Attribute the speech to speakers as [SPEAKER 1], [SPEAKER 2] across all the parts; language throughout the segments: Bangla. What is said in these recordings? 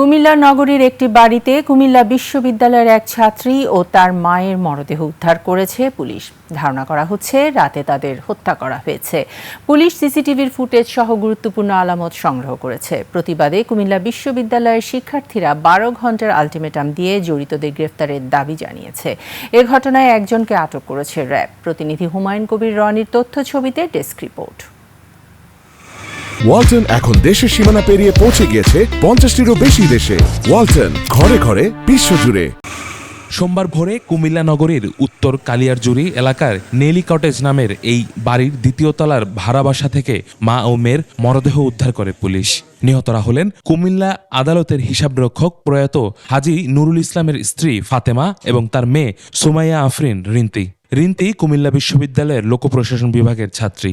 [SPEAKER 1] কুমিল্লা নগরীর একটি বাড়িতে কুমিল্লা বিশ্ববিদ্যালয়ের এক ছাত্রী ও তার মায়ের মরদেহ উদ্ধার করেছে পুলিশ। ধারণা করা হচ্ছে রাতে তাদের হত্যা করা হয়েছে। পুলিশ সিসিটিভির ফুটেজ সহ গুরুত্বপূর্ণ আলামত সংগ্রহ করেছে। প্রতিবাদে কুমিল্লা বিশ্ববিদ্যালয়ের শিক্ষার্থীরা 12 ঘন্টার আলটিমেটাম দিয়ে জড়িতদের গ্রেফতারের দাবি জানিয়েছে। এ ঘটনায় একজনকে আটক করেছে র্যাব। প্রতিনিধি হুমায়ুন কবির রনির তথ্য ছবিতে ডেস্ক রিপোর্ট।
[SPEAKER 2] ওয়ালটন এখন দেশের সীমানা পেরিয়ে পৌঁছে গিয়েছে 50টিরও বেশি দেশে। ওয়ালটন, ঘরে ঘরে বিশ্বজুড়ে।
[SPEAKER 3] সোমবার ভোরে কুমিল্লা নগরীর উত্তর কালিয়ারজুড়ি এলাকার নেলি কটেজ নামের এই বাড়ির দ্বিতীয় তলার ভাড়া বাসা থেকে মা ও মেয়ের মরদেহ উদ্ধার করে পুলিশ। নিহতরা হলেন কুমিল্লা আদালতের হিসাবরক্ষক প্রয়াত হাজী নুরুল ইসলামের স্ত্রী ফাতেমা এবং তার মেয়ে সুমাইয়া আফরিন রিন্তি। রিন্তি কুমিল্লা বিশ্ববিদ্যালয়ের লোক প্রশাসন বিভাগের ছাত্রী।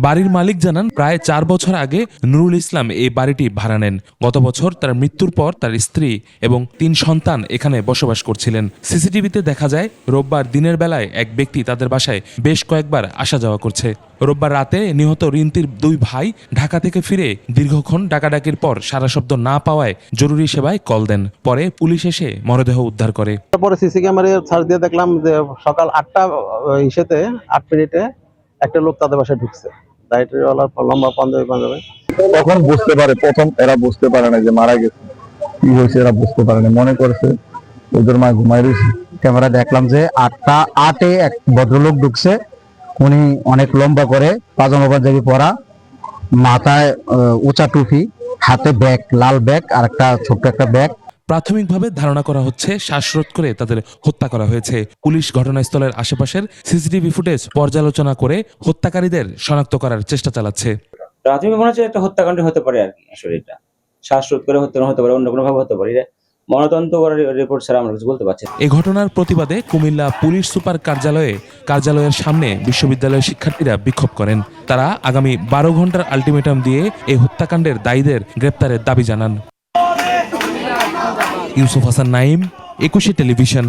[SPEAKER 3] বাড়ির মালিক জানান, প্রায় 4 বছর আগে নুরুল ইসলাম এই বাড়িটি ভাড়া নেন। গত বছর তার মৃত্যুর পর তার স্ত্রী এবং 3 সন্তান এখানে বসবাস করছিলেন। সিসিটিভিতে দেখা যায় রোববার দিনের বেলায় এক ব্যক্তি তাদের বাসায় বেশ কয়েকবার আসা যাওয়া করছে। রোববার রাতে নিহত রিন্তির 2 ভাই ঢাকা থেকে ফিরে দীর্ঘক্ষণ ডাকাডাকির পর সারা শব্দ না পাওয়ায় জরুরি সেবায় কল দেন। পরে পুলিশ এসে মরদেহ উদ্ধার করে।
[SPEAKER 4] তারপরে সিসি ক্যামেরায় সার্চ দিয়ে দেখলাম যে সকাল 8 মিনিটে একটা লোক তাদের বাসায় ঢুকছে। লম্বা পাঞ্জাবি।
[SPEAKER 5] তখন বুঝতে পারে, প্রথম এরা বুঝতে পারে না যে মারা গেছে, কি হয়েছে এরা বুঝতে পারে না, মনে করছে ওদের মা ঘুমাই রয়েছে।
[SPEAKER 6] ক্যামেরা দেখলাম যে 8টা এক ভদ্রলোক ঢুকছে। উনি অনেক লম্বা করে, পাজামা পাঞ্জাবি পরা, মাথায় উঁচা টুপি, হাতে ব্যাগ, লাল ব্যাগ আর একটা ছোট্ট একটা ব্যাগ।
[SPEAKER 3] প্রাথমিকভাবে ধারণা করা হচ্ছে শ্বাসরোধ করে তাদের হত্যা করা হয়েছে। পুলিশ ঘটনাস্থলের আশেপাশের সিসিটিভি ফুটেজ পর্যালোচনা করে হত্যাকারীদের শনাক্ত করার চেষ্টা চালাচ্ছে।
[SPEAKER 7] প্রাথমিক মনে হচ্ছে একটা হত্যাকাণ্ড হতে পারে আর কি। আসলে এটা শ্বাসরোধ করে হত্যা হতে পারে, অন্য কোনো ভাবে হতে পারে। ময়নাতদন্ত করার রিপোর্ট ছাড়া আমরা কিছু বলতে পারছি না।
[SPEAKER 3] এই ঘটনার প্রতিবাদে কুমিল্লা পুলিশ সুপার কার্যালয়ের সামনে বিশ্ববিদ্যালয়ের শিক্ষার্থীরা বিক্ষোভ করেন। তারা আগামী 12 ঘন্টার আলটিমেটাম দিয়ে এই হত্যাকাণ্ডের দায়ীদের গ্রেপ্তারের দাবি জানান। ইউসুফ হাসান নাইম, 21 টেলিভিশন।